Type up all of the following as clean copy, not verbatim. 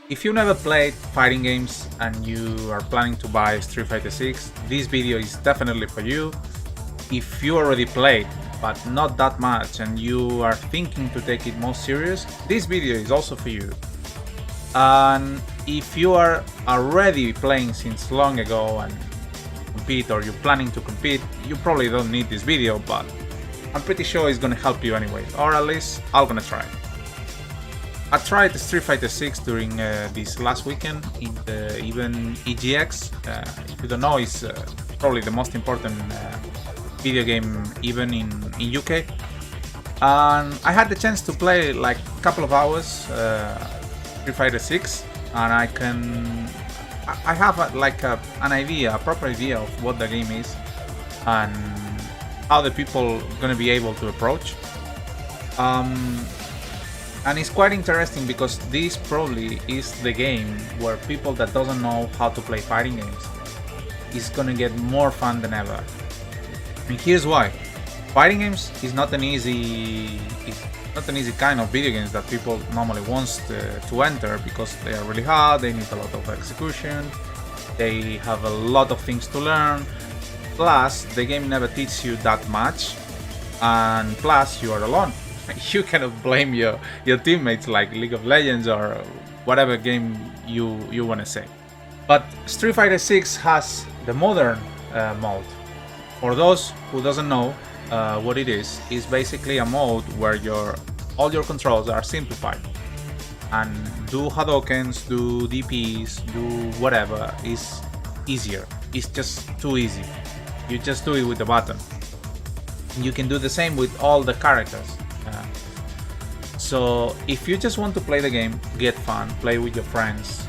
If you never played fighting games and you are planning to buy Street Fighter 6, this video is definitely for you. If you already played, but not that much, and you are thinking to take it more serious, this video is also for you. And if you are already playing since long ago and compete, or you're planning to compete, you probably don't need this video, but I'm pretty sure it's gonna help you anyway, or at least I'm gonna try. I tried Street Fighter 6 during this last weekend in the event EGX. If you don't know, it's probably the most important video game event in UK. And I had the chance to play like a couple of hours Street Fighter 6, and I have an idea, a proper idea of what the game is and how the people gonna be able to approach. And it's quite interesting because this probably is the game where people that doesn't know how to play fighting games is gonna get more fun than ever. And here's why. Fighting games is not an easy kind of video games that people normally wants to enter, because they are really hard, they need a lot of execution, they have a lot of things to learn, plus the game never teaches you that much, and plus you are alone. You cannot blame your teammates like League of Legends or whatever game you want to say. But Street Fighter 6 has the modern mode. For those who doesn't know what it is basically a mode where all your controls are simplified, and do Hadokens, do DPs, do whatever is easier. It's just too easy. You just do it with the button. You can do the same with all the characters. So if you just want to play the game, get fun, play with your friends,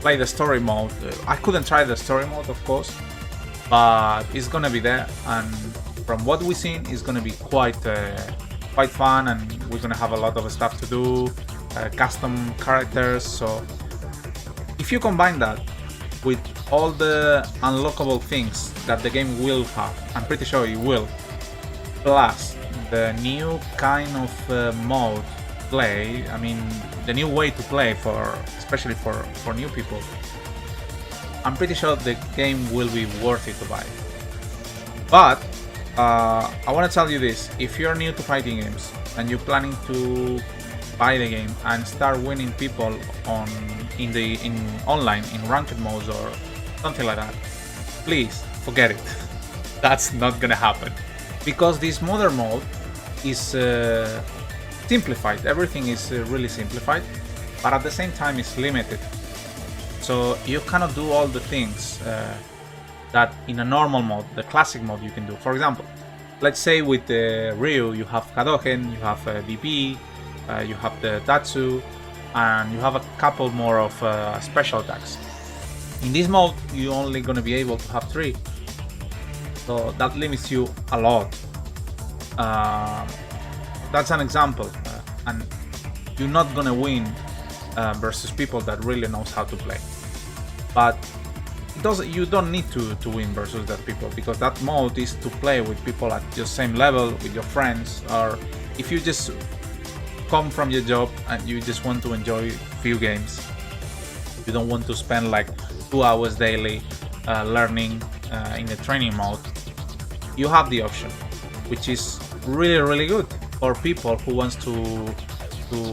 play the story mode. I couldn't try the story mode, of course, but it's gonna be there, and from what we've seen, it's gonna be quite fun, and we're gonna have a lot of stuff to do, custom characters. So if you combine that with all the unlockable things that the game will have, I'm pretty sure it will, plus the new kind of mode play, I mean the new way to play, especially for new people, I'm pretty sure the game will be worth it to buy. But I want to tell you this: if you're new to fighting games and you're planning to buy the game and start winning people in online in ranked modes or something like that, please forget it. That's not gonna happen, because this modern mode is simplified. Everything is really simplified, but at the same time it's limited. So you cannot do all the things that in a normal mode, the classic mode, you can do. For example, let's say with the Ryu, you have Hadoken, you have DP, you have the Tatsu, and you have a couple more of special attacks. In this mode, you're only going to be able to have 3. So that limits you a lot. That's an example, and you're not gonna win versus people that really knows how to play. But you don't need to win versus that people, because that mode is to play with people at your same level, with your friends, or if you just come from your job and you just want to enjoy few games, you don't want to spend like 2 hours daily learning in the training mode, you have the option, which is really good for people who wants to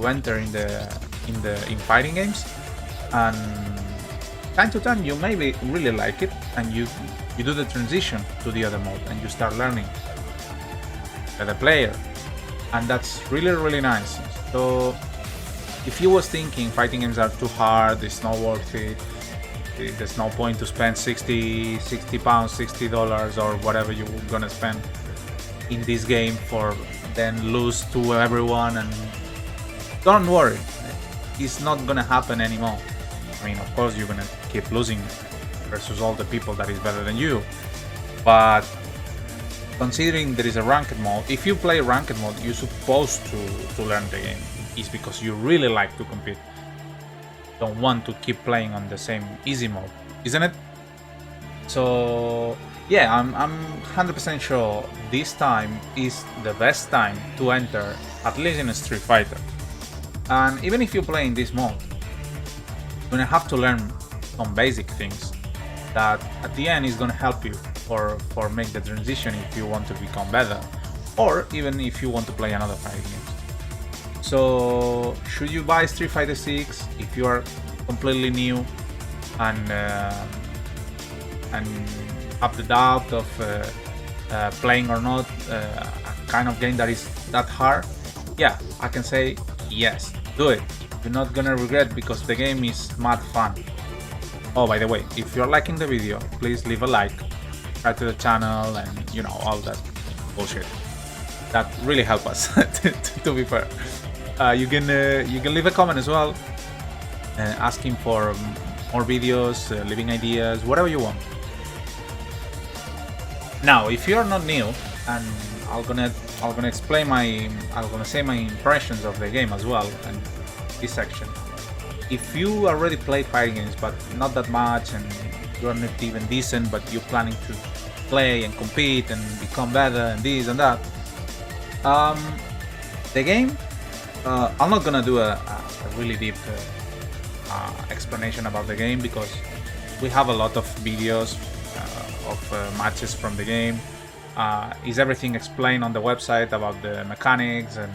enter in fighting games. And time to time you maybe really like it, and you do the transition to the other mode and you start learning as a player, and that's really nice. So if you was thinking fighting games are too hard, it's not worth it, there's no point to spend 60 pounds, $60 or whatever you're gonna spend in this game for then lose to everyone, and don't worry, it's not gonna happen anymore. I mean, of course you're gonna keep losing versus all the people that is better than you, but considering there is a ranked mode, if you play ranked mode, you're supposed to learn the game. It's because you really like to compete, don't want to keep playing on the same easy mode, isn't it? So yeah, I'm 100% sure this time is the best time to enter, at least in a Street Fighter. And even if you play in this mode, you're gonna have to learn some basic things that at the end is gonna help you for make the transition if you want to become better, or even if you want to play another fighting game. So should you buy Street Fighter 6 if you are completely new and have the doubt of playing or not a kind of game that is that hard? Yeah, I can say yes, do it. You're not gonna regret because the game is mad fun. Oh, by the way, if you're liking the video, please leave a like, subscribe to the channel, and you know, all that bullshit. That really helps us. to be fair, you can leave a comment as well, asking for more videos, leaving ideas, whatever you want. Now, if you're not new, and I'm gonna say my impressions of the game as well, and this section. If you already played fighting games but not that much, and you're not even decent, but you're planning to play and compete and become better and this and that, the game, I'm not gonna do a really deep explanation about the game because we have a lot of videos of matches from the game. Is everything explained on the website about the mechanics, and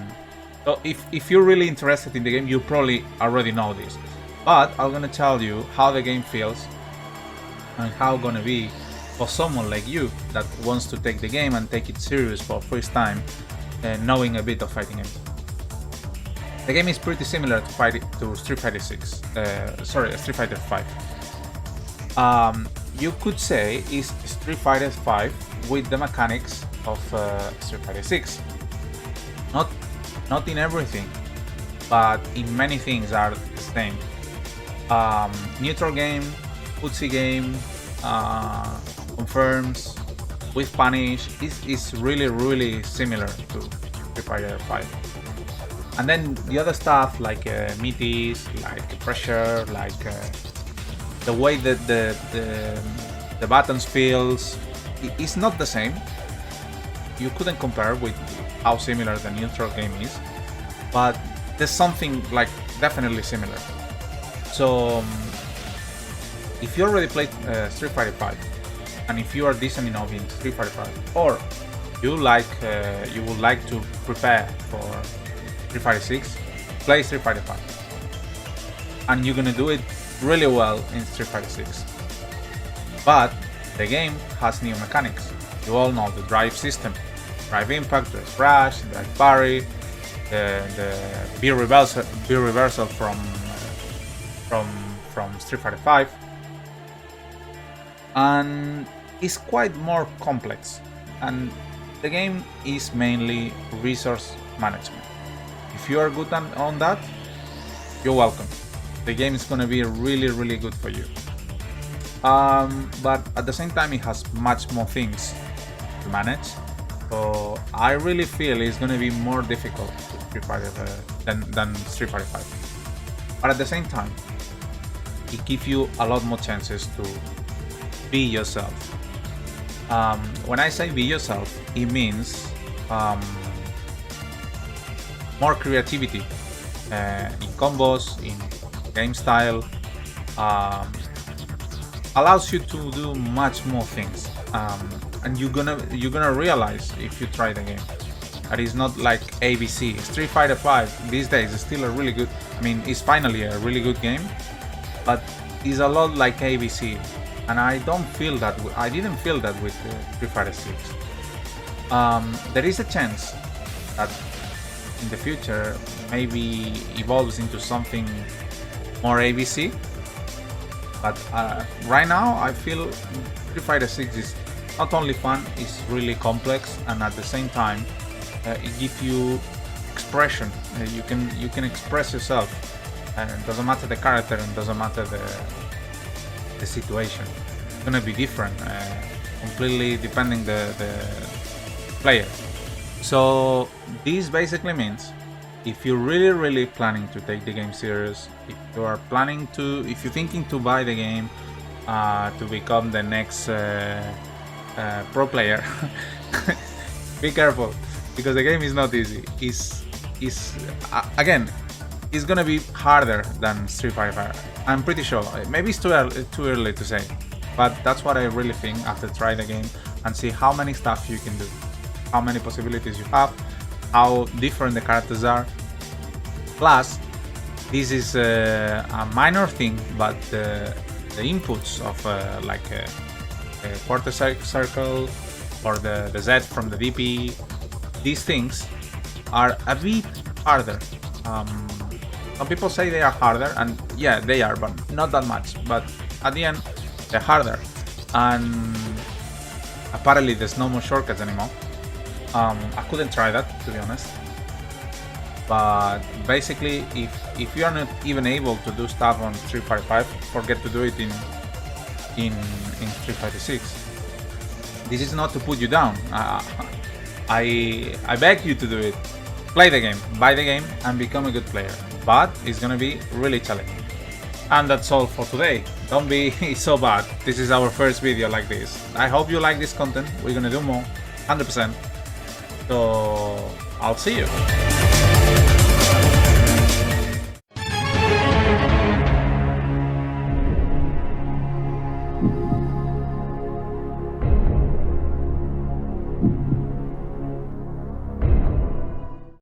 so if you're really interested in the game, you probably already know this. But I'm gonna tell you how the game feels and how it's gonna be for someone like you that wants to take the game and take it serious for first time, knowing a bit of fighting games. The game is pretty similar to Street Fighter 6. Street Fighter 5. You could say is Street Fighter 5 with the mechanics of Street Fighter 6. Not in everything, but in many things are the same. Neutral game, footsie game, confirms, with punish is really similar to Street Fighter 5. And then the other stuff like meaties, like pressure, like the way that the buttons feels, it's not the same. You couldn't compare with how similar the neutral game is, but there's something like definitely similar. So if you already played Street Fighter 5, and if you are decent enough in Street Fighter 5, or you would like to prepare for Street Fighter 6, play Street Fighter 5, and you're gonna do it really well in Street Fighter 6. But the game has new mechanics. You all know the drive system, drive impact, drive crash, drive parry, the B reversal from Street Fighter 5, and it's quite more complex. And the game is mainly resource management. If you are good on that, you're welcome. The game is gonna be really good for you. But at the same time, it has much more things to manage. So I really feel it's gonna be more difficult to Street Fighter than Street Fighter 5. But at the same time, it gives you a lot more chances to be yourself. When I say be yourself, it means more creativity in combos, in game style. Allows you to do much more things, and you're gonna realize if you try the game that it's not like ABC. Street Fighter 5 these days is still a really good. I mean, it's finally a really good game, but it's a lot like ABC, and I didn't feel that with Street Fighter 6. There is a chance that in the future maybe evolves into something more ABC. But right now, I feel Street Fighter 6 is not only fun, it's really complex, and at the same time, it gives you expression. You can express yourself, and it doesn't matter the character, and doesn't matter the situation. It's gonna be different, completely depending the player. So this basically means, if you're really planning to take the game serious, if you're thinking to buy the game to become the next pro player, be careful, because the game is not easy. Again, it's gonna be harder than Street Fighter 5. I'm pretty sure. Maybe it's too early to say, but that's what I really think after try the game and see how many stuff you can do, how many possibilities you have, how different the characters are. Plus, this is a minor thing, but the inputs of like a quarter circle or the Z from the DP, these things are a bit harder. Some people say they are harder, and yeah, they are, but not that much. But at the end, they're harder, and apparently there's no more shortcuts anymore. I couldn't try that, to be honest. But basically, if you are not even able to do stuff on Street Fighter 5, forget to do it in Street Fighter 6. This is not to put you down. I beg you to do it. Play the game, buy the game, and become a good player. But it's gonna be really challenging. And that's all for today. Don't be so bad. This is our first video like this. I hope you like this content. We're gonna do more, 100%. So I'll see you.